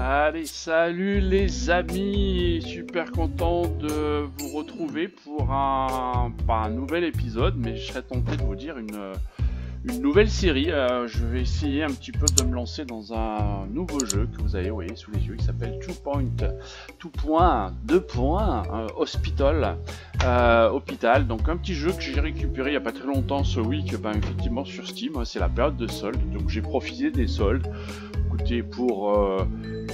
Allez, salut les amis, super content de vous retrouver pour pas un nouvel épisode, mais je serais tenté de vous dire une nouvelle série. Je vais essayer un petit peu de me lancer dans un nouveau jeu que vous avez voyez sous les yeux, qui s'appelle 2 points, Hospital, Hôpital. Donc un petit jeu que j'ai récupéré il n'y a pas très longtemps ce week, effectivement sur Steam, c'est la période de solde, donc j'ai profité des soldes. Écoutez, pour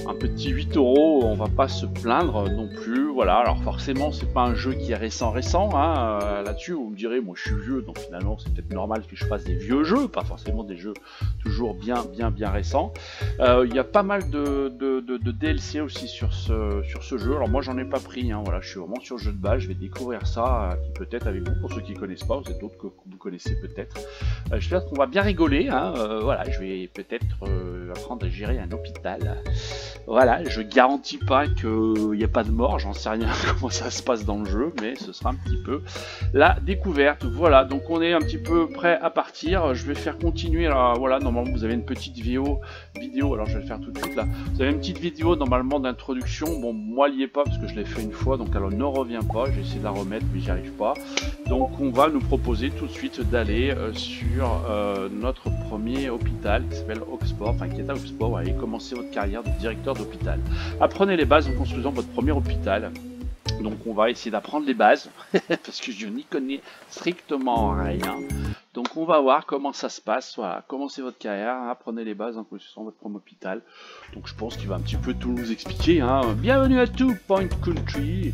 un petit 8 €, on va pas se plaindre non plus. Voilà, alors forcément c'est pas un jeu qui est récent hein, là-dessus vous me direz, moi je suis vieux, donc finalement c'est peut-être normal que je fasse des vieux jeux, pas forcément des jeux toujours bien récents. Il y a pas mal de DLC aussi sur ce jeu. Alors moi j'en ai pas pris, hein, voilà, je suis vraiment sur le jeu de base, je vais découvrir ça peut-être avec vous, pour ceux qui connaissent pas, vous êtes d'autres que vous connaissez peut-être. J'espère qu'on va bien rigoler, hein, voilà, je vais peut-être apprendre à gérer un hôpital. Voilà, je garantis pas qu'il n'y a pas de mort, j'en sais rien comment ça se passe dans le jeu, mais ce sera un petit peu la découverte. Voilà, donc on est un petit peu prêt à partir. Je vais faire continuer, alors voilà, normalement vous avez une petite vidéo, alors je vais le faire tout de suite là. Vous avez une petite vidéo normalement d'introduction, bon moi elle y est pas parce que je l'ai fait une fois, donc elle ne revient pas, j'ai essayé de la remettre mais j'y arrive pas. Donc on va nous proposer tout de suite d'aller sur notre premier hôpital qui s'appelle Oxford, enfin qui est à Oxford, et commencer votre carrière de directeur d'hôpital. Apprenez les bases en construisant votre premier hôpital. Donc on va essayer d'apprendre les bases parce que je n'y connais strictement rien. Donc on va voir comment ça se passe. Voilà, commencez votre carrière, apprenez les bases en construisant votre premier hôpital. Donc je pense qu'il va un petit peu tout nous expliquer, hein. Bienvenue à 2 Point Country.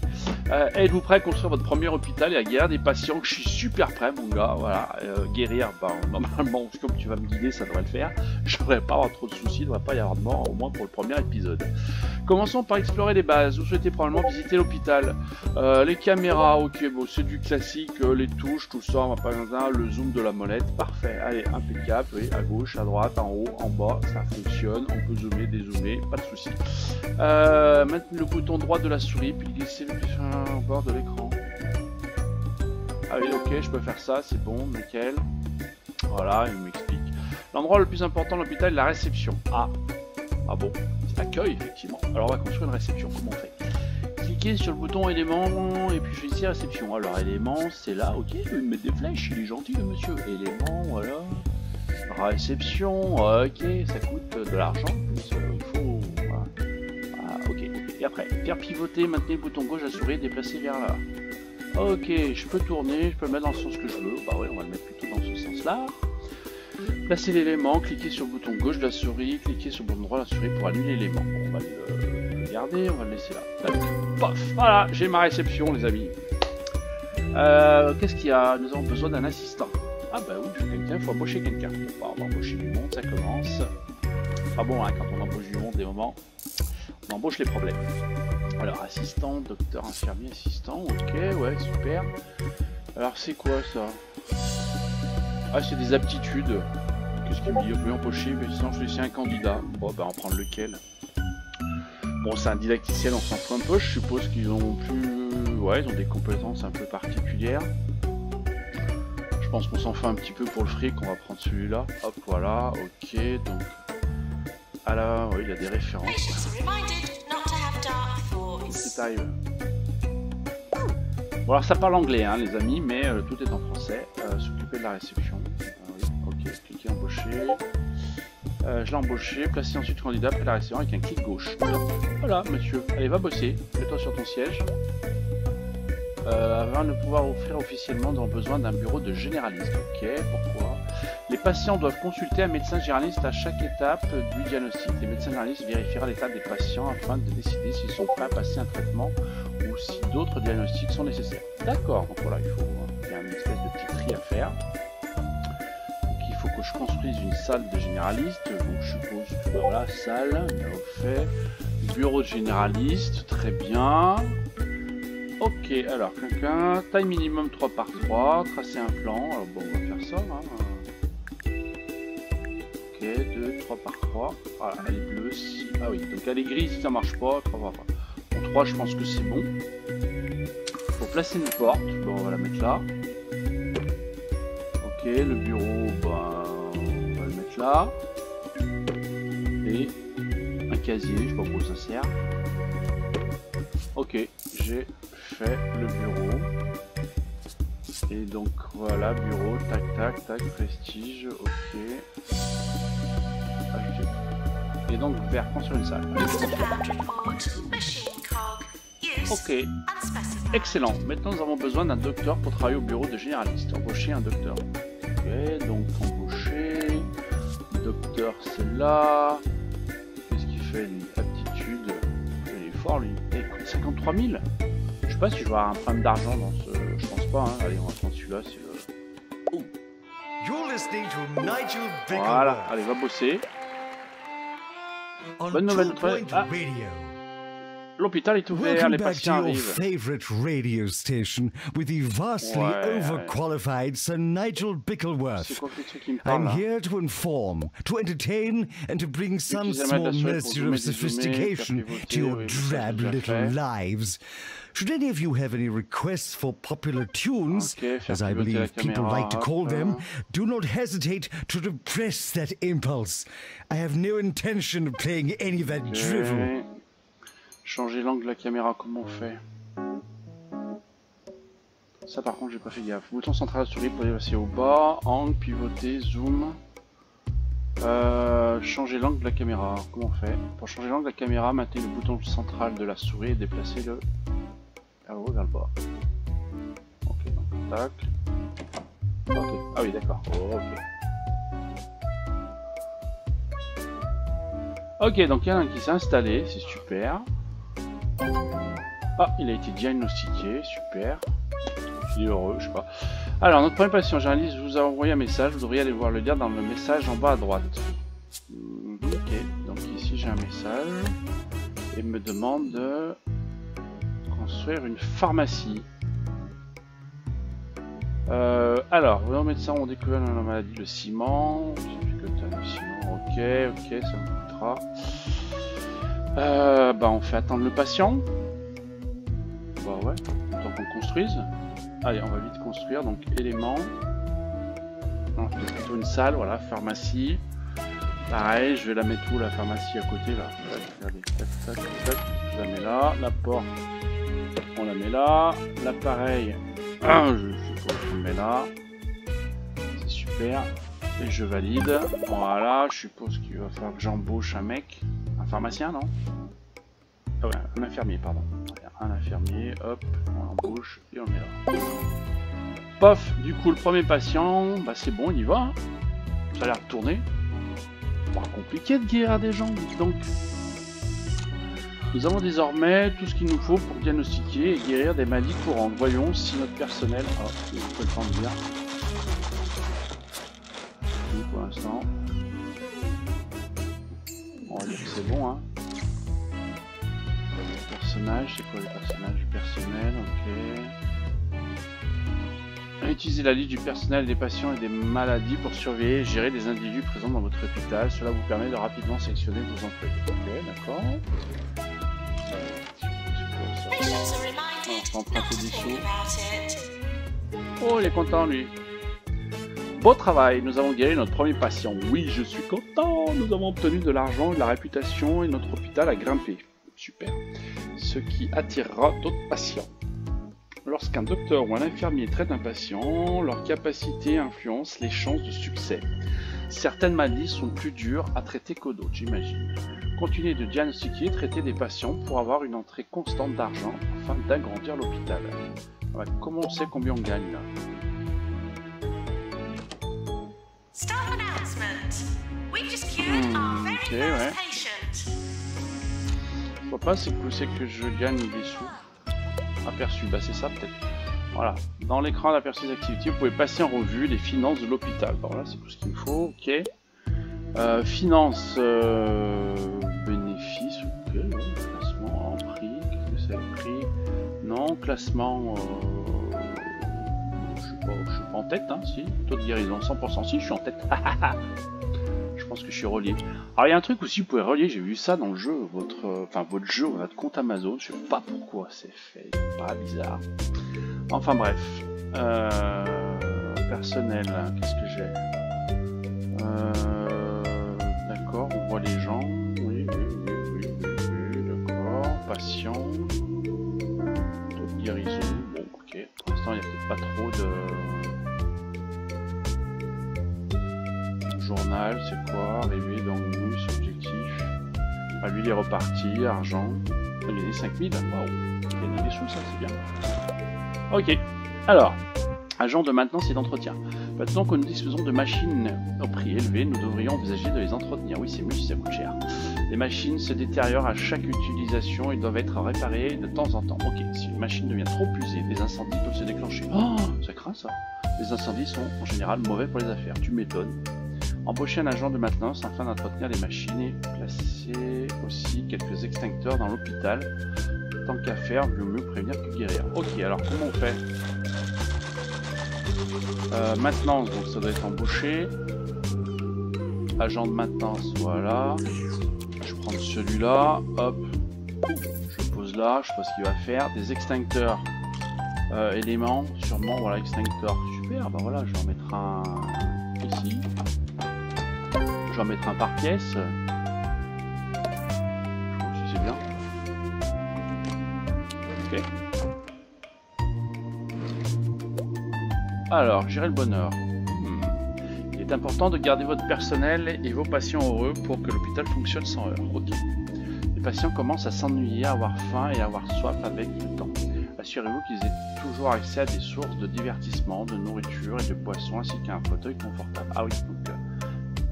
Êtes-vous prêt à construire votre premier hôpital et à guérir des patients? Je suis super prêt mon gars. Voilà, guérir, normalement comme tu vas me guider ça devrait le faire. Je ne devrais pas avoir trop de soucis, il ne devrait pas y avoir de mort, au moins pour le premier épisode. Commençons par explorer les bases. Vous souhaitez probablement visiter l'hôpital. Les caméras, ok, bon c'est du classique, les touches, tout ça, on va pas regarder, le zoom de la molette, parfait, allez, impeccable, oui, à gauche, à droite, en haut, en bas, ça fonctionne, on peut zoomer, dézoomer, pas de soucis. Maintenant le bouton droit de la souris, puis glisser le plus au bord de l'écran. Ah oui, ok, je peux faire ça, c'est bon, nickel. Voilà, il m'explique. L'endroit le plus important de l'hôpital est la réception. Ah bon, c'est l'accueil, effectivement. Alors on va construire une réception, comment on fait? Cliquez sur le bouton éléments et puis choisissez réception. Alors éléments, c'est là, ok, il me met des flèches, il est gentil le monsieur. Éléments, voilà. Réception, ok, ça coûte de l'argent, plus il faut. Voilà. Ah, ok. Et après, faire pivoter, maintenez le bouton gauche de la souris et déplacer vers là. Ok, je peux tourner, je peux le mettre dans le sens que je veux. Bah ouais, on va le mettre plutôt dans ce sens-là. Placez l'élément, cliquez sur le bouton gauche de la souris, cliquez sur le bouton droit de la souris pour annuler l'élément. On va le garder, on va le laisser là. Pof, voilà, j'ai ma réception les amis. Qu'est-ce qu'il y a? Nous avons besoin d'un assistant. Ah bah oui, il faut embaucher quelqu'un. On va embaucher du monde, ça commence. Pas bon hein, quand on embauche du monde, des moments, on embauche les problèmes. Alors assistant, docteur, infirmier, assistant, ok, ouais, super. Alors c'est quoi ça? Ah c'est des aptitudes. Qu'est-ce qu'il me dit? On peut embaucher, mais sinon je laisse un candidat. Bon bah on prend lequel? Bon c'est un didacticiel, on s'en fout un peu, je suppose qu'ils ont plus... Ouais, ils ont des compétences un peu particulières. Je pense qu'on s'en fait un petit peu pour le fric, on va prendre celui-là. Hop, voilà, ok, donc... Ah là, oui, il y a des références. C'est arrivé. Bon alors ça parle anglais, hein, les amis, mais tout est en français. S'occuper de la réception. Oui, ok, cliquez embaucher. Je l'ai embauché, placez ensuite candidat après la réception avec un clic gauche. Voilà, monsieur. Allez, va bosser. Mets-toi sur ton siège. Avant de pouvoir offrir officiellement, nous avons besoin d'un bureau de généraliste. Ok, pourquoi? Les patients doivent consulter un médecin généraliste à chaque étape du diagnostic. Les médecins généralistes vérifiera l'état des patients afin de décider s'ils sont prêts à passer un traitement ou si d'autres diagnostics sont nécessaires. D'accord, donc voilà, il y a une espèce de petit tri à faire. Donc il faut que je construise une salle de généraliste. Donc je suppose que voilà, salle, bien fait. Bureau de généraliste, très bien. Ok, alors quelqu'un, taille minimum 3 par 3, tracer un plan, alors bon on va faire ça, hein. Ok, 2, 3 par 3, voilà, elle est bleue, si... Ah oui, donc elle est grise si ça marche pas, 3 par 3. Bon, 3 je pense que c'est bon. Pour placer une porte, bon, on va la mettre là. Ok, le bureau, ben, on va le mettre là. Et un casier, je sais pas pourquoi ça sert. Ok, j'ai fait le bureau. Et donc voilà, bureau, tac tac tac, prestige, ok. Ajouter. Et donc vers construire une salle. Ok, excellent. Maintenant nous avons besoin d'un docteur pour travailler au bureau de généraliste. Embaucher un docteur. Ok, donc embaucher. Docteur c'est là. Qu'est-ce qu'il fait lui? Aptitude. Il est fort lui. Il coûte 53 000. Je sais pas si je vais avoir un problème d'argent dans ce... Je pense pas, hein. Allez, on va prendre celui-là, c'est le... Voilà, allez, va bosser. Bonne nouvelle, ah. L'hôpital est ouvert, les patients arrivent. Favorite radio station with the vastly overqualified Sir Nigel Bickleworth. I'm here to inform, to entertain, and to bring some small measure of sophistication to your drab little lives. Should any of you have any requests for popular tunes, as I believe people like to call them, do not hesitate to repress that impulse. I have no intention of playing any of that drivel. Changer l'angle de la caméra, comment on fait? Ça par contre j'ai pas fait gaffe. Bouton central de souris pour déplacer au bas, angle, pivoter, zoom. Changer l'angle de la caméra, comment on fait? Pour changer l'angle de la caméra, maintenez le bouton central de la souris et déplacez le vers le haut, vers le bas. Ok, donc tac. Ok, ah oui d'accord, oh, ok. Ok, donc il y en a un qui s'est installé, c'est super. Ah, il a été diagnostiqué, super. Il est heureux, je sais pas. Alors, notre premier patient généraliste vous a envoyé un message, vous devriez aller voir le lire dans le message en bas à droite. Ok, donc ici j'ai un message. Et il me demande de construire une pharmacie. Alors, nos médecins ont découvert la maladie, le ciment. Le ciment, ok, ça me coûtera. Bah on fait attendre le patient. Bah ouais, tant qu'on construise. Allez, on va vite construire, donc éléments. On fait plutôt une salle, voilà, pharmacie. Pareil, je vais la mettre où la pharmacie à côté là? Allez, tac, tac, tac, je la mets là. La porte, on la met là. L'appareil, je suppose qu'on le met là. C'est super. Et je valide. Voilà, je suppose qu'il va falloir que j'embauche un mec. Un pharmacien, non? Ah ouais, un infirmier, pardon. Un infirmier, hop, on l'embauche et on le met là. Pof, du coup, le premier patient, bah c'est bon, il y va. Hein. Ça a l'air de tourner. Pas compliqué de guérir des gens, donc. Nous avons désormais tout ce qu'il nous faut pour diagnostiquer et guérir des maladies courantes. Voyons si notre personnel... Ah, il faut le temps de dire. Pour l'instant. On va dire que c'est bon, hein. Les personnages, c'est quoi les personnages du personnel? Ok. Utilisez la liste du personnel des patients et des maladies pour surveiller et gérer des individus présents dans votre hôpital. Cela vous permet de rapidement sélectionner vos employés. Ok, d'accord. On va emprunter des sous. Oh, il est content, lui. Beau travail, nous avons guéri notre premier patient. Oui, je suis content. Nous avons obtenu de l'argent, de la réputation et notre hôpital a grimpé. Super. Ce qui attirera d'autres patients. Lorsqu'un docteur ou un infirmier traite un patient, leur capacité influence les chances de succès. Certaines maladies sont plus dures à traiter que d'autres, j'imagine. Continuez de diagnostiquer et traiter des patients pour avoir une entrée constante d'argent afin d'agrandir l'hôpital. Voilà, comment on sait combien on gagne là? Ok, ouais. Je vois pas c'est que je gagne des sous. Aperçu, bah c'est ça peut-être. Voilà, dans l'écran d'aperçu des activités, vous pouvez passer en revue les finances de l'hôpital. Bon, voilà, c'est tout ce qu'il me faut, ok. Finances, bénéfices, ok, ouais, classement en prix, qu'est-ce que c'est le prix? Non, classement, je suis pas en tête, hein, si. Taux de guérison, 100%, si, je suis en tête. Je pense que je suis relié. Alors il y a un truc aussi, vous pouvez relier, j'ai vu ça dans le jeu, votre jeu, votre compte Amazon, je sais pas pourquoi c'est fait, pas bizarre. Enfin bref, personnel, qu'est-ce que j'ai? D'accord, on voit les gens, oui, l'hôpital, c'est quoi? Arrivé dans le bus, objectif. Ah, lui, il est reparti, argent. On a gagné 5000. Waouh, gagner des sous, ça, c'est bien. Ok, alors, agent de maintenance et d'entretien. Maintenant que nous disposons de machines au prix élevé, nous devrions envisager de les entretenir. Oui, c'est mieux si ça coûte cher. Les machines se détériorent à chaque utilisation et doivent être réparées de temps en temps. Ok, si une machine devient trop usée, des incendies peuvent se déclencher. Oh, ça craint ça. Les incendies sont en général mauvais pour les affaires. Tu m'étonnes. Embaucher un agent de maintenance afin d'entretenir les machines et placer aussi quelques extincteurs dans l'hôpital. Tant qu'à faire, vaut mieux prévenir que guérir. Ok, alors comment on fait? Maintenance, donc ça doit être embauché. Agent de maintenance, voilà. Je prends celui-là, hop. Je pose là, je sais pas ce qu'il va faire. Des extincteurs. Éléments, sûrement, voilà, extincteur. Super, bah voilà, je vais en mettre un ici. Je vais en mettre un par pièce. Je pense que c'est bien. Ok. Alors, gérer le bonheur. Il est important de garder votre personnel et vos patients heureux pour que l'hôpital fonctionne sans heurts. Ok. Les patients commencent à s'ennuyer, à avoir faim et à avoir soif avec le temps. Assurez-vous qu'ils aient toujours accès à des sources de divertissement, de nourriture et de boissons, ainsi qu'à un fauteuil confortable. Ah oui, donc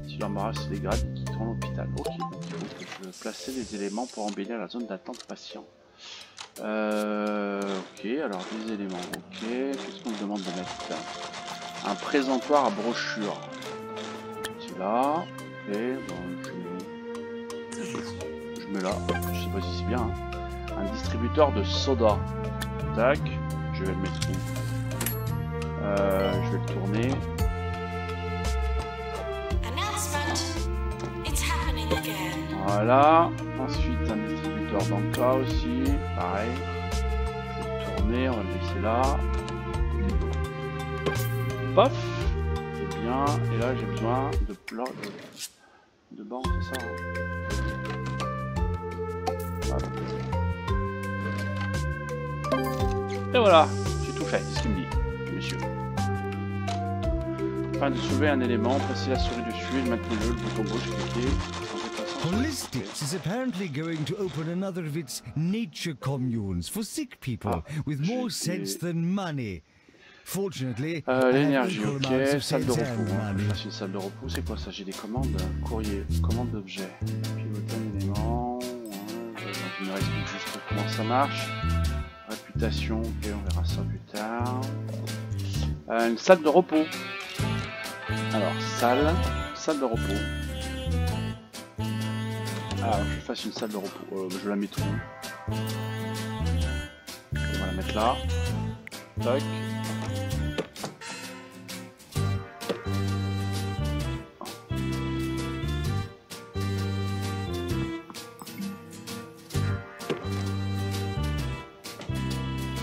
si leur moral se dégrade, ils quitteront l'hôpital. Ok, donc il faut que je place des éléments pour embellir la zone d'attente patient. Ok, alors des éléments, ok. Qu'est-ce qu'on me demande de mettre? Un présentoir à brochure. C'est là, ok, bon, je mets là, je sais pas si c'est bien. Hein. Un distributeur de soda. Tac, je vais le mettre où? Je vais le tourner. Voilà, ensuite un distributeur d'encas aussi, pareil. Je vais le tourner, on va le laisser là. Paf, c'est bien, et là j'ai besoin de blocs de bancs, c'est ça hein. Voilà. Et voilà, j'ai tout fait, c'est ce qu'il me dit, monsieur. Afin de soulever un élément, placez la souris dessus et maintenez-le, le bouton gauche, cliquez. Holistics is apparently going to open another of its nature communes for sick people with more sense than money. Fortunately, l'énergie, ok, salle de repos. C'est une salle de repos, c'est quoi ça? J'ai des commandes, courrier, commande d'objets. Piloter un élément, il me explique juste comment ça marche. Réputation, ok, on verra ça plus tard. Une salle de repos. Alors, salle de repos. Alors, je fasse une salle de repos. Je la mets où? On va la mettre là. Tac.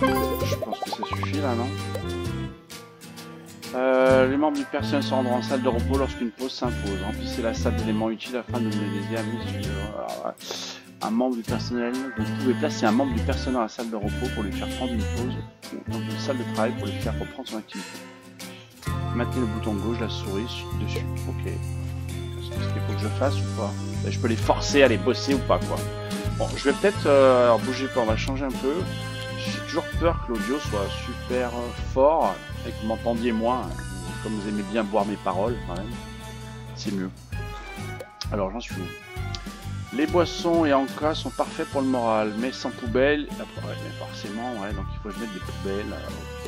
Je pense que ça suffit là, non? Les membres du personnel se rendront en salle de repos lorsqu'une pause s'impose. Remplissez la salle d'éléments utiles afin de mener les amis sur un membre du personnel. Vous pouvez placer un membre du personnel à la salle de repos pour lui faire prendre une pause ou dans une salle de travail pour lui faire reprendre son activité. Maintenez le bouton gauche, la souris dessus. Ok. Est-ce qu'il faut que je fasse ou pas? Je peux les forcer à les bosser ou pas quoi. Bon, je vais peut-être... alors bougez pas, on va changer un peu. J'ai toujours peur que l'audio soit super fort et que vous m'entendiez moins. Comme vous aimez bien boire mes paroles quand même, c'est mieux. Alors j'en suis où? Les boissons et encas sont parfaits pour le moral, mais sans poubelle. Après, ouais, forcément, ouais, donc il faut que je mette des poubelles. Ok.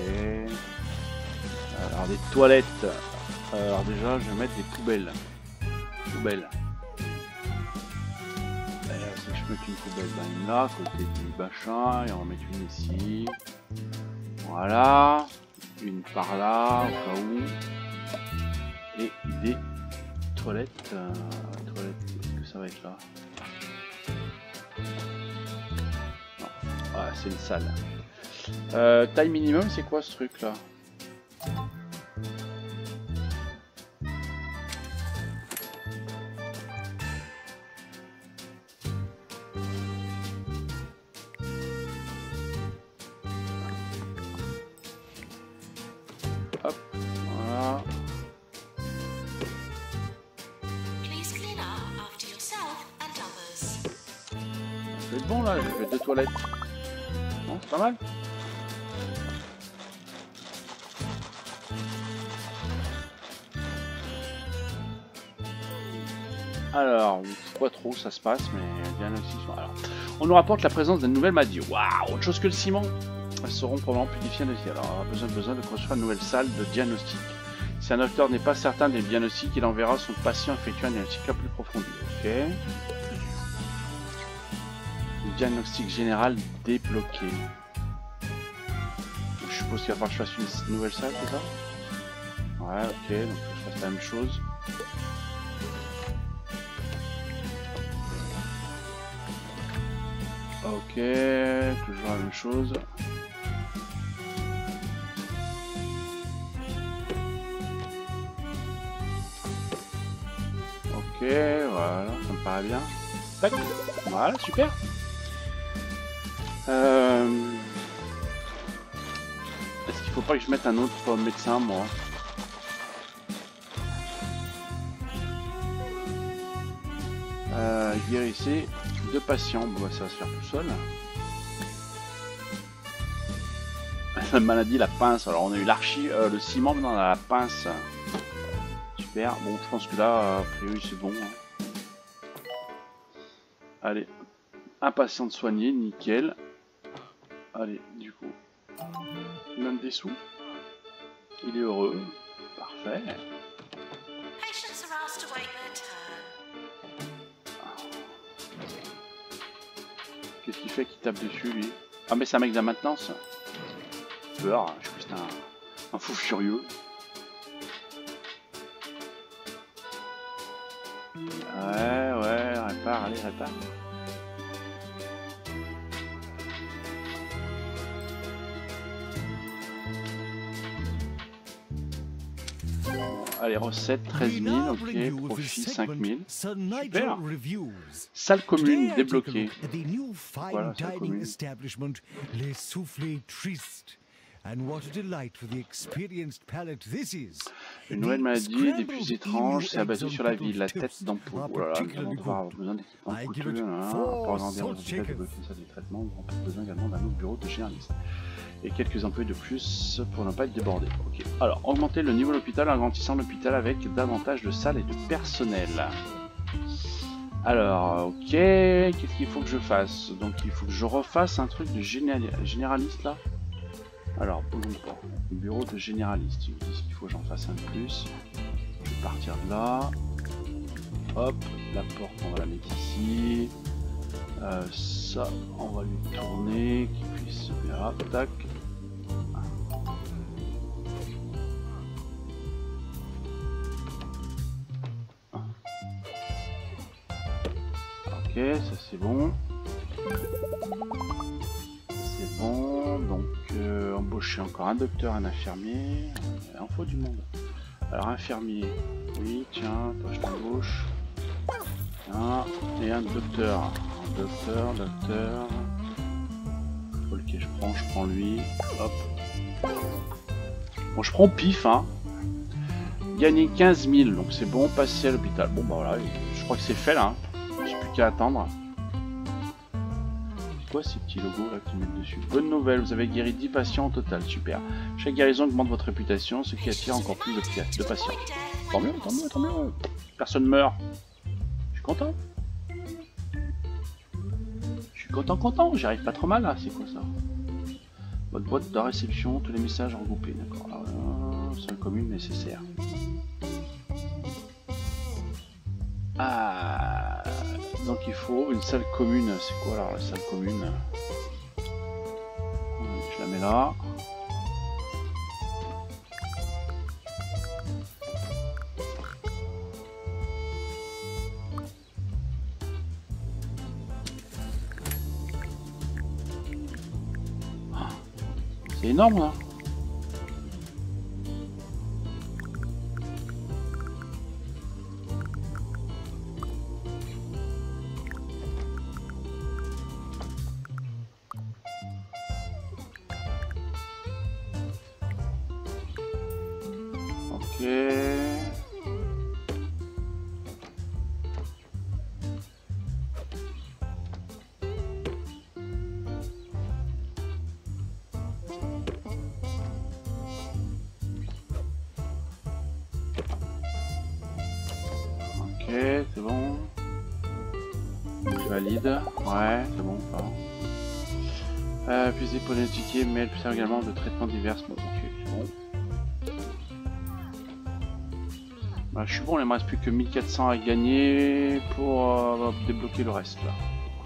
Alors des toilettes. Alors déjà, je vais mettre des poubelles. Poubelles. Si je mets une poubelle, ben une là, côté du machin, et on va mettre une ici. Voilà. Une par là, au cas où. Et des toilettes. Toilettes, est-ce que ça va être là? Non. Ah, c'est une salle. Taille minimum, c'est quoi ce truc là? vais être bon là, je fais 2 toilettes. Non, c'est pas mal. Alors, je sais pas trop où ça se passe, mais bien aussi. Alors, on nous rapporte la présence d'une nouvelle maladie. Waouh, autre chose que le ciment. Elles seront probablement plus difficiles aussi. Alors, on a besoin de construire une nouvelle salle de diagnostic. Si un docteur n'est pas certain des diagnostics, il enverra son patient effectuer un diagnostic plus approfondi. Ok. Diagnostic général débloqué. Je suppose qu'il va falloir que je fasse une nouvelle salle, c'est ça? Ouais, ok, donc je fasse la même chose. Ok, toujours la même chose. Ok, voilà, ça me paraît bien. Tac, voilà, super. Est-ce qu'il faut pas que je mette un autre médecin, moi? Guérissez 2 patients. Bon, bah, ça va se faire tout seul. La maladie, la pince. Alors, on a eu le ciment, maintenant on a la pince. Super. Bon, je pense que là, a priori, c'est bon. Hein. Allez. Un patient de soigné, nickel. Allez, du coup. Il donne des sous. Il est heureux. Parfait. Qu'est-ce qu'il fait qu'il tape dessus, lui? Ah, mais c'est un mec de la maintenance. Peur, je crois que c'est un fou furieux. Ouais, répare, allez, répare. Allez, recette 13 000, ok, profit 5 000. Super. Salle commune débloquée. Voilà, salle commune. Une nouvelle maladie des plus étranges s'est abattue sur la ville, la tête d'ampoule. Oh là là, nous allons devoir avoir besoin d'équipements coûteux, pour organiser un hôpital, débloquer une salle de traitement, nous avons besoin également d'un autre bureau de généraliste. Et quelques employés de plus pour ne pas être débordés. Ok. Alors, augmenter le niveau de l'hôpital en agrandissant l'hôpital avec davantage de salles et de personnel. Alors, ok, qu'est-ce qu'il faut que je fasse? Donc, il faut que je refasse un truc de généraliste là. Alors, bougons pas. Bureau de généraliste. Ils me disent qu'il faut que j'en fasse un de plus. Je vais partir de là. Hop, la porte, on va la mettre ici. Ça, on va lui tourner, qu'il puisse... Là, tac. Ok, ça c'est bon. C'est bon, donc embaucher encore un docteur, un infirmier. Il en faut du monde. Alors infirmier, oui, tiens, toi je t'embauche. Et un docteur. Docteur. Ok, je prends lui. Hop. Bon, je prends pif, hein. Gagner 15 000, donc c'est bon, passer à l'hôpital. Bon, bah voilà, je crois que c'est fait là. J'ai plus qu'à attendre. C'est quoi ces petits logos là qui mettent dessus? Bonne nouvelle, vous avez guéri 10 patients au total, super. Chaque guérison augmente votre réputation, ce qui attire encore plus de patients. Tant mieux, tant mieux, tant mieux. Personne meurt. Je suis content. Content, j'y arrive pas trop mal là, c'est quoi ça? Votre boîte de réception, tous les messages regroupés, d'accord. Salle commune nécessaire. Ah, donc il faut une salle commune, c'est quoi alors la salle commune? Je la mets là. C'est énorme là. Ok. Je valide. Ouais, c'est bon. Puiser pour les tickets, mais elle sert également de traitements divers. Bon, ok, c'est bon. Bah, je suis bon, il ne me reste plus que 1400 à gagner pour débloquer le reste là.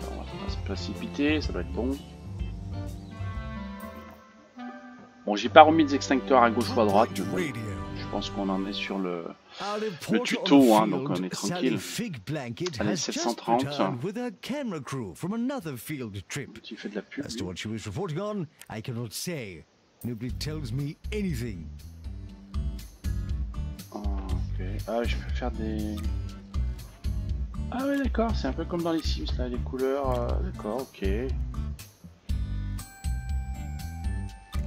Alors, on va pas se précipiter, ça doit être bon. Bon, j'ai pas remis des extincteurs à gauche ou à droite, mais bon, je pense qu'on en est sur le tuto, hein, donc on est tranquille. Allez, 730. Tu fais de la pub. Ok. Ah, je peux faire des... Ah ouais, d'accord, c'est un peu comme dans les Sims, là, les couleurs... D'accord, ok.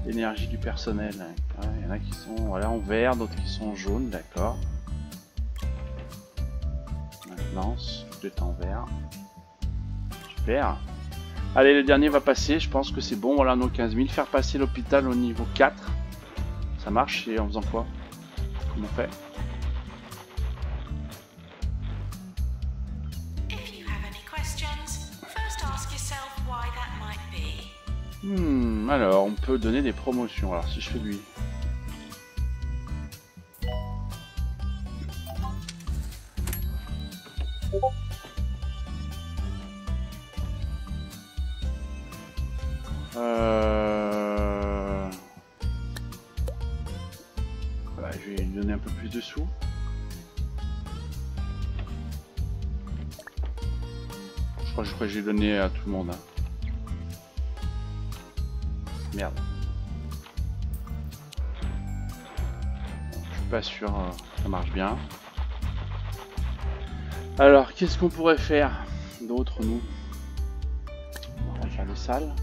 L'énergie du personnel. Ouais, il y en a qui sont voilà, en vert, d'autres qui sont en jaune, d'accord. Maintenance, tout est en vert. Super. Allez, le dernier va passer, je pense que c'est bon, voilà nos 15 000. Faire passer l'hôpital au niveau 4. Ça marche, et en faisant quoi? Comment on fait? Alors, on peut donner des promotions. Alors, si je fais lui. Voilà, je vais lui donner un peu plus de sous. Je crois que j'ai donné à tout le monde. Hein. Merde. Je suis pas sûr que ça marche bien. Alors, qu'est-ce qu'on pourrait faire d'autre, nous? On va faire les salles.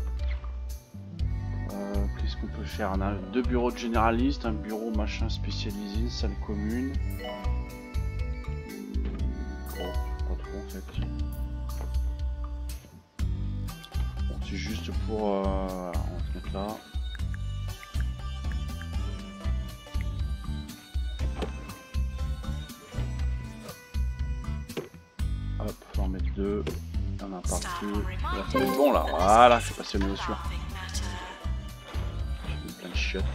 Qu'est-ce qu'on peut faire? On a 2 bureaux de généralistes, un bureau machin spécialisé, une salle commune. Bon, pas trop en fait. Bon, c'est juste pour... voilà, on va se mettre là. Hop, on va en mettre 2. Il y en a partout. Là, ça va être bon là. Voilà, je suis passé au niveau sûr. Plein de chiottes.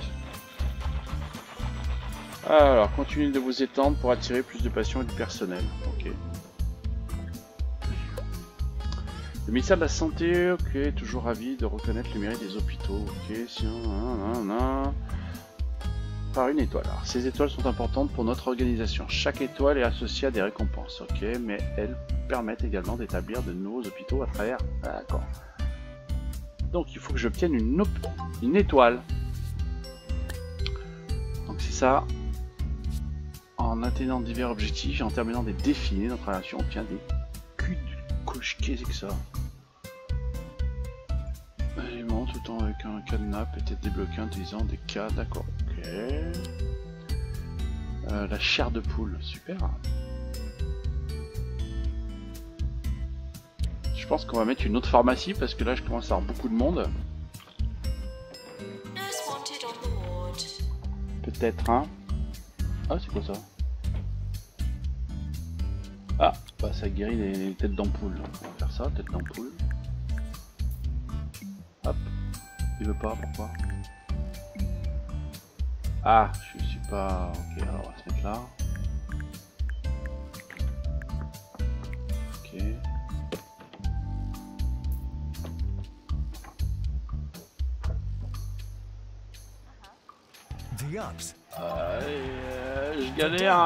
Alors, continuez de vous étendre pour attirer plus de patients et du personnel. Ok. Le ministère de la Santé, ok, toujours ravi de reconnaître le mérite des hôpitaux. Ok, si par une étoile. Alors, ces étoiles sont importantes pour notre organisation. Chaque étoile est associée à des récompenses, ok, mais elles permettent également d'établir de nouveaux hôpitaux à travers... D'accord. Donc, il faut que j'obtienne une étoile. Donc, c'est ça. En atteignant divers objectifs et en terminant des défis, notre relation obtient des culs de coche. Qu'est-ce que ça? Éléments tout le temps avec un cadenas peut être débloqué en utilisant des cas. D'accord. Ok. La chair de poule. Super. Je pense qu'on va mettre une autre pharmacie parce que là je commence à avoir beaucoup de monde. Peut-être un. Ah, c'est quoi ça? Ah, bah ça guérit les têtes d'ampoule. On va faire ça, tête d'ampoule. Hop. Il veut pas, pourquoi? Ah, je suis pas... Ok, alors on va se mettre là. Ok. Je galère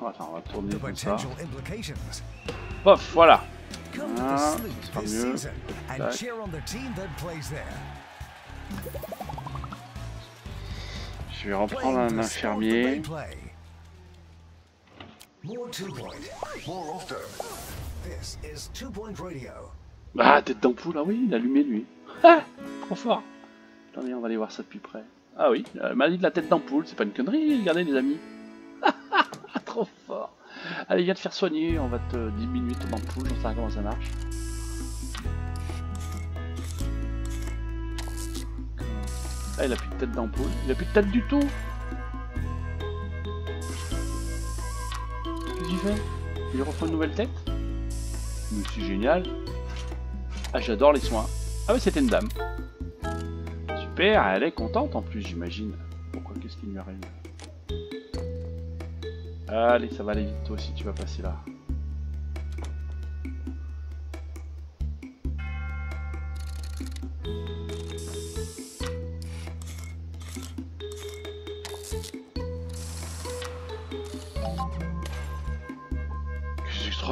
Attends, on va tourner comme ça. Pof, voilà. Ah, ça sera mieux. Je vais reprendre un infirmier. Ah, tête d'ampoule, ah oui, il a allumé lui. Ah, trop fort. Attendez, on va aller voir ça de plus près. Ah oui, maladie de la tête d'ampoule, c'est pas une connerie, regardez les amis. Trop fort. Allez, viens te faire soigner, on va te diminuer ton ampoule, j'en sais pas comment ça marche. Ah, il a plus de tête d'ampoule, il a plus de tête du tout. Qu'est-ce qu'il fait? Il refait une nouvelle tête? Mais c'est génial. Ah, j'adore les soins. Ah ouais, c'était une dame. Super, elle est contente en plus, j'imagine. Pourquoi, qu'est-ce qui lui arrive? Allez, ça va aller vite, toi aussi, tu vas passer là.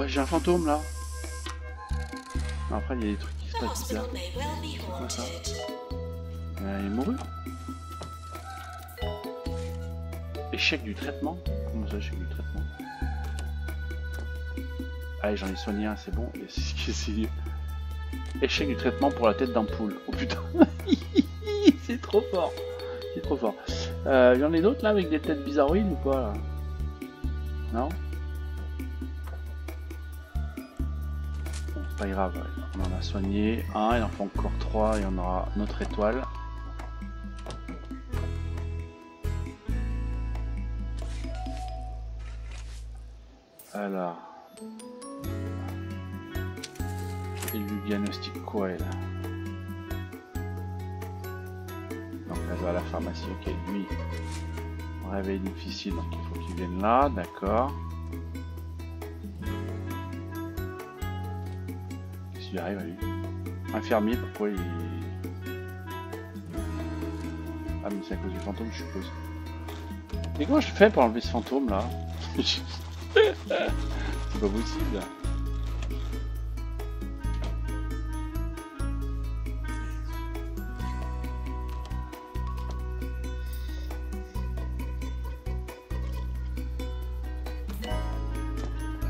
J'ai un fantôme là. Après il y a des trucs qui se passent bizarres. C'est quoi ça? Il est mouru. Échec du traitement? Comment ça, échec du traitement? Allez, j'en ai soigné un, c'est bon. Échec du traitement pour la tête d'ampoule. Oh putain. C'est trop fort. C'est trop fort. J'en ai d'autres là avec des têtes bizarroïdes ou quoi là? Non? Pas grave, on en a soigné un, il en faut encore 3 et on aura notre étoile. Alors, il lui diagnostique quoi elle? Donc elle va à la pharmacie, ok, lui, réveil difficile, donc il faut qu'il vienne là, d'accord. Il arrive à lui. Infirmier, pourquoi il... Ah mais c'est à cause du fantôme je suppose. Et comment je fais pour enlever ce fantôme là? C'est pas possible.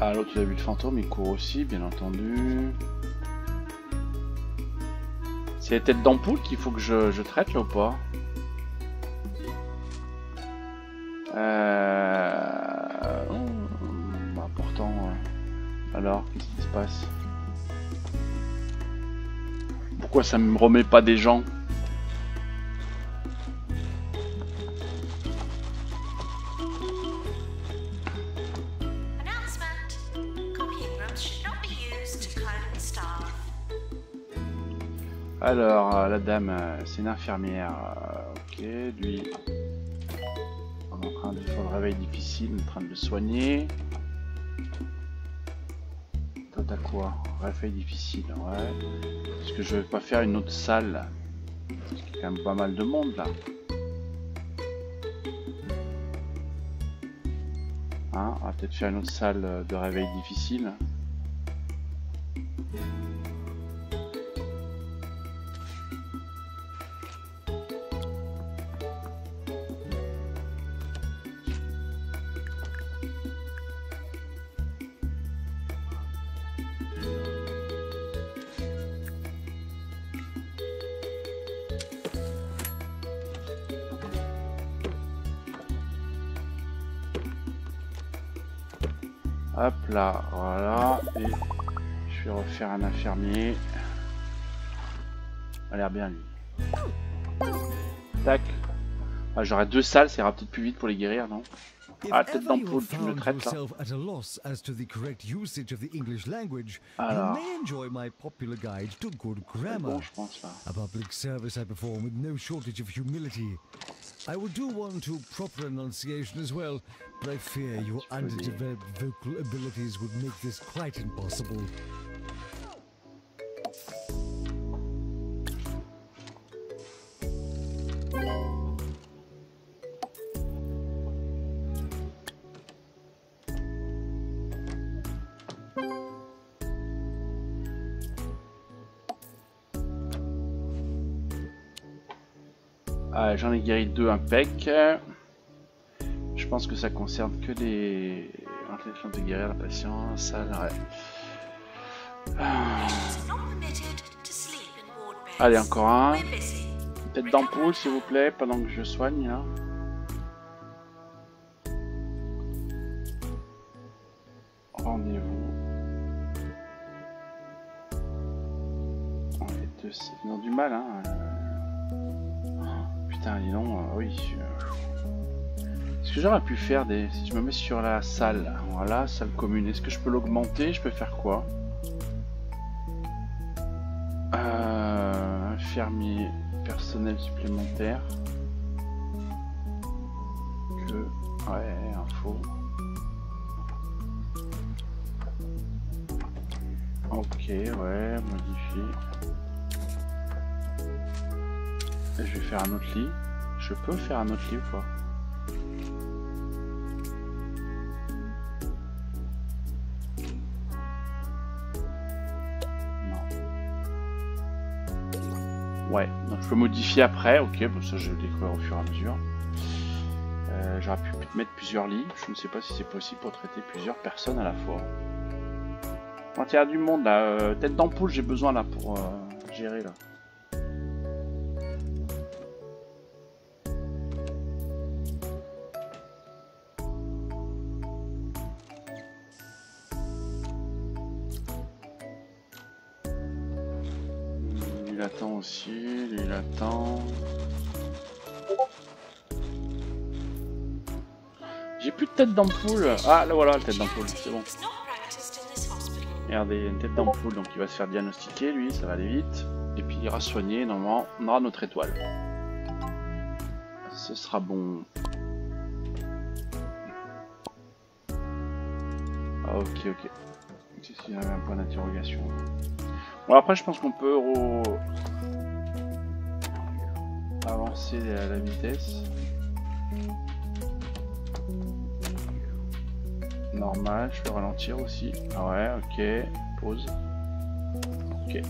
Ah l'autre il a vu le fantôme, il court aussi bien entendu. C'est les têtes d'ampoule qu'il faut que je traite là ou pas? Bah pourtant... Alors, qu'est-ce qui se passe? Pourquoi ça me remet pas des gens? Alors, la dame, c'est une infirmière. Ok, lui, on est en train de faire le réveil difficile, on est en train de le soigner. Toi, t'as quoi? Réveil difficile, ouais. Est-ce que je vais pas faire une autre salle? Parce qu'il y a quand même pas mal de monde là. Hein, on va peut-être faire une autre salle de réveil difficile. Hop là, voilà, et je vais refaire un infirmier. Ça a l'air bien lui. Tac. Ah, j'aurai 2 salles, ça ira peut-être plus vite pour les guérir, non? Ah, tête d'ampoule, tu me le traites là. Alors. Bon, je pense là. A public service I perform with no shortage of humility. I will do one to proper enunciation as well, but I fear your underdeveloped vocal abilities would make this quite impossible. Ah, j'en ai guéri 2 impec. Je pense que ça concerne que les intentions de guérir la patiente. Ça, allez, encore un. Tête d'ampoule, s'il vous plaît, pendant que je soigne. Là. Rendez-vous. On est deux, c'est dans du mal, hein. Putain, dis donc, oui. Est-ce que j'aurais pu faire si je me mets sur la salle, voilà, salle commune, est-ce que je peux l'augmenter? Je peux faire quoi? Infirmier, personnel supplémentaire. Ouais, info. Ok, ouais, modifier. Je vais faire un autre lit. Je peux faire un autre lit ou pas? Ouais, donc je peux modifier après, ok, bon ça je le découvre au fur et à mesure. J'aurais pu mettre plusieurs lits, je ne sais pas si c'est possible pour traiter plusieurs personnes à la fois. Quand il y a du monde là, tête d'ampoule j'ai besoin là pour gérer là. Il attend aussi, il attend. J'ai plus de tête d'ampoule. Ah là voilà la tête d'ampoule, c'est bon. Regardez, il y a une tête d'ampoule, donc il va se faire diagnostiquer lui, ça va aller vite. Et puis il ira soigner, normalement on aura notre étoile. Ce sera bon. Ah, ok, ok. C'est s'il y avait un point d'interrogation. Bon après je pense qu'on peut avancer la vitesse. Normal, je peux ralentir aussi. Ah ouais, ok. Pause. Ok.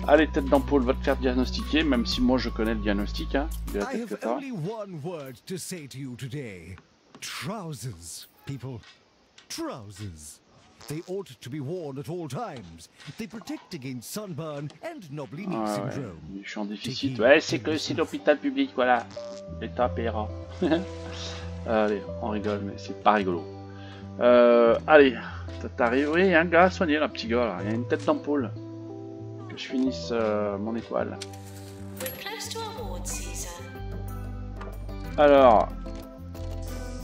Allez, tête d'ampoule, va te faire diagnostiquer, même si moi je connais le diagnostic, hein, de la tête que t'as. Trousers, people. Trousers. They ought to be worn at all times. They protect against sunburn and knobbly knee syndrome. Ouais, je suis en déficit. Ouais, c'est que c'est l'hôpital public, voilà. L'État paiera. Allez, on rigole, mais c'est pas rigolo. Allez, t'arrives. Oui, il y a un gars à soigner, là, petit gars, là. Il y a une tête d'ampoule. Que je finisse mon étoile. Alors,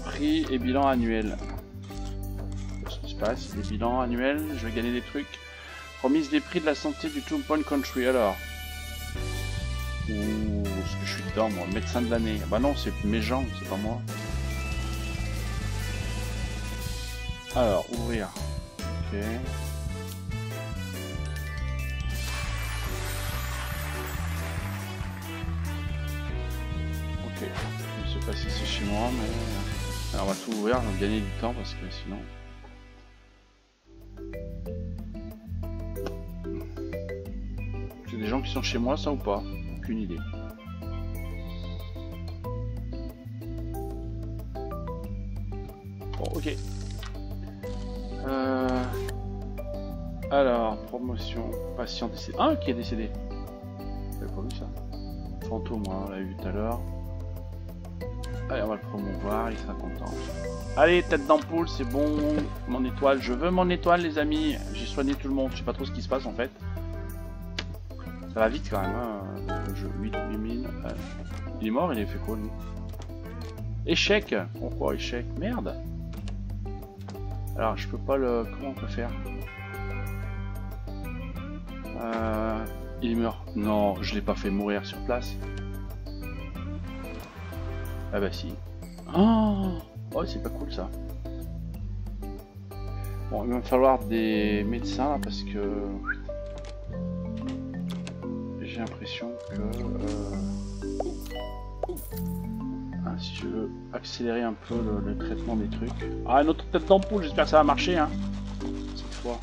prix et bilan annuel. Passe, des bilans annuels, je vais gagner des trucs. Remise des prix de la santé du Two Point Country, alors. Ouh, est-ce que je suis dedans, moi? Médecin de l'année. Bah non, c'est mes gens, c'est pas moi. Alors, ouvrir. Ok. Ok. Je sais pas si c'est chez moi, mais... Alors, on va tout ouvrir, on va gagner du temps, parce que sinon... Des gens qui sont chez moi, ça ou pas? Aucune idée. Bon, ok. Alors, promotion, patient décédé. Ah, qui est décédé? J'avais pas vu ça. Fantôme, on l'a vu tout à l'heure. Allez, on va le promouvoir, il sera content. Allez, tête d'ampoule, c'est bon. Mon étoile, je veux mon étoile, les amis. J'ai soigné tout le monde, je sais pas trop ce qui se passe en fait. Ça va vite quand même, hein. Le jeu 8000. Il est mort, il a fait quoi lui? Échec. Pourquoi échec? Merde. Alors je peux pas le... Comment on peut faire? Il meurt. Non, je l'ai pas fait mourir sur place. Ah bah si. Oh, oh c'est pas cool ça. Bon, il va me falloir des médecins là parce que... J'ai l'impression que si je veux accélérer un peu le traitement des trucs. Ah, une autre tête d'ampoule, j'espère que ça va marcher hein. Cette fois.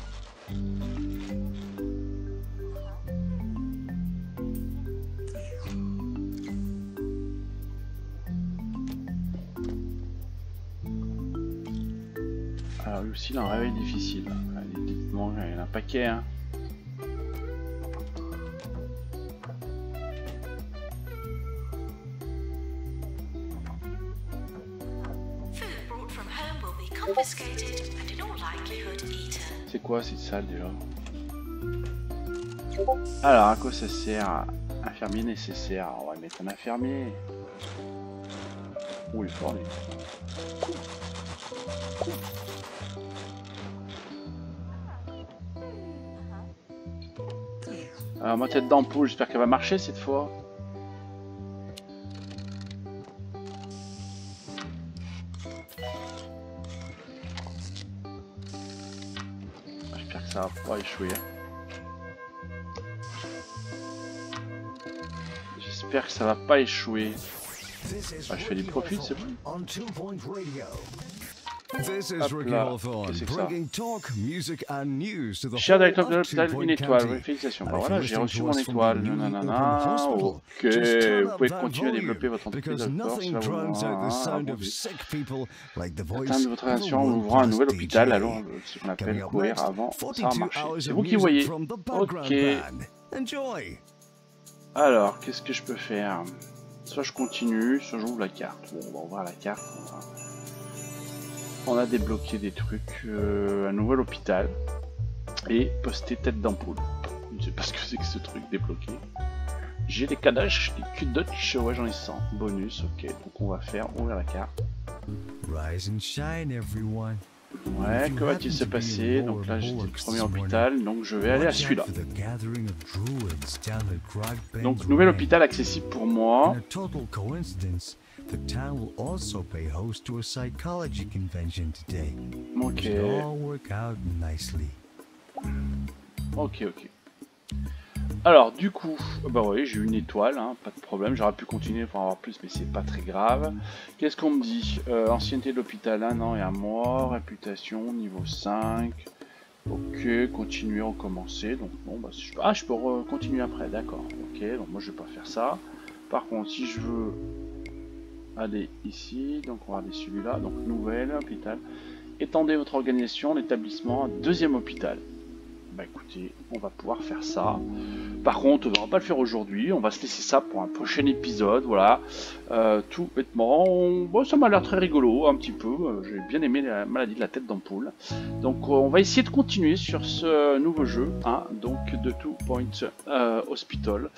Alors lui aussi il a un réveil difficile. Dites-moi, il y en a un paquet hein. C'est quoi cette salle déjà? Alors à quoi ça sert? Infirmier nécessaire. On va mettre un infirmier. Oh, il est fort, lui. Alors, ma tête d'ampoule, j'espère qu'elle va marcher cette fois. J'espère que ça va pas échouer. J'espère que ça va pas échouer. Ah, je fais du profit, c'est bon. Hop là, qu'est-ce que c'est que ça? Cher directeur de l'hôpital, une étoile, félicitations. Bah voilà, j'ai reçu mon étoile. Nanana. Ok, vous pouvez continuer à développer votre entreprise d'accord, cela vous atteindre votre attention en ouvrant un nouvel hôpital, alors ce qu'on appelle courir avant, ça a marché. C'est vous qui voyez. Ok. Alors, qu'est-ce que je peux faire? Soit je continue, soit j'ouvre la carte. Bon, on va ouvrir la carte. On a débloqué des trucs, un nouvel hôpital et poster tête d'ampoule. Je ne sais pas ce que c'est que ce truc débloqué. J'ai des cadaches, des kudoch, ouais j'en ai 100. Bonus, ok, donc on va faire ouvrir la carte. Rise and shine, everyone. Ouais, que va-t-il se passer? Donc là j'étais le premier hôpital, donc je vais aller à celui-là. Donc nouvel hôpital accessible pour moi. The town will also pay host to a psychology convention today. Ok. It all work out nicely. Ok. Alors du coup, bah oui, j'ai eu une étoile, hein, pas de problème. J'aurais pu continuer pour en avoir plus, mais c'est pas très grave. Qu'est-ce qu'on me dit? Ancienneté de l'hôpital, 1 an et 1 mois. Réputation, niveau 5. Ok, continuer, recommencer. Donc bon, bah si je peux... Ah, je peux continuer après, d'accord. Ok, donc moi je vais pas faire ça. Par contre, si je veux aller ici, donc on va aller celui-là, donc nouvel hôpital. Étendez votre organisation, l'établissement, deuxième hôpital. Bah écoutez, on va pouvoir faire ça. Par contre, on va pas le faire aujourd'hui, on va se laisser ça pour un prochain épisode, voilà. Tout bêtement, bon, ça m'a l'air très rigolo, un petit peu. J'ai bien aimé la maladie de la tête d'ampoule. Donc on va essayer de continuer sur ce nouveau jeu, hein, donc de 2 Point Hospital.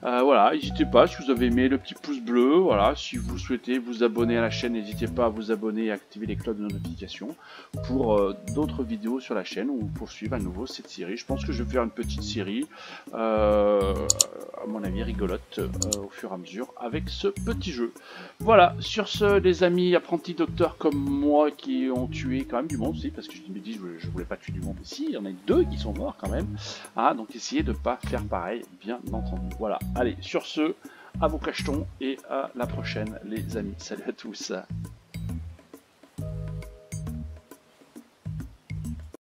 Voilà, n'hésitez pas, si vous avez aimé, le petit pouce bleu, voilà. Si vous souhaitez vous abonner à la chaîne, n'hésitez pas à vous abonner et à activer les cloches de notification pour d'autres vidéos sur la chaîne ou poursuivre à nouveau cette série. Je pense que je vais faire une petite série, à mon avis rigolote, au fur et à mesure avec ce petit jeu. Voilà, sur ce les amis apprentis docteurs comme moi qui ont tué quand même du monde aussi, parce que je me dis je voulais pas tuer du monde ici, il y en a 2 qui sont morts quand même, hein, donc essayez de pas faire pareil, bien entendu. Voilà, allez, sur ce, à vos cachetons et à la prochaine les amis, salut à tous.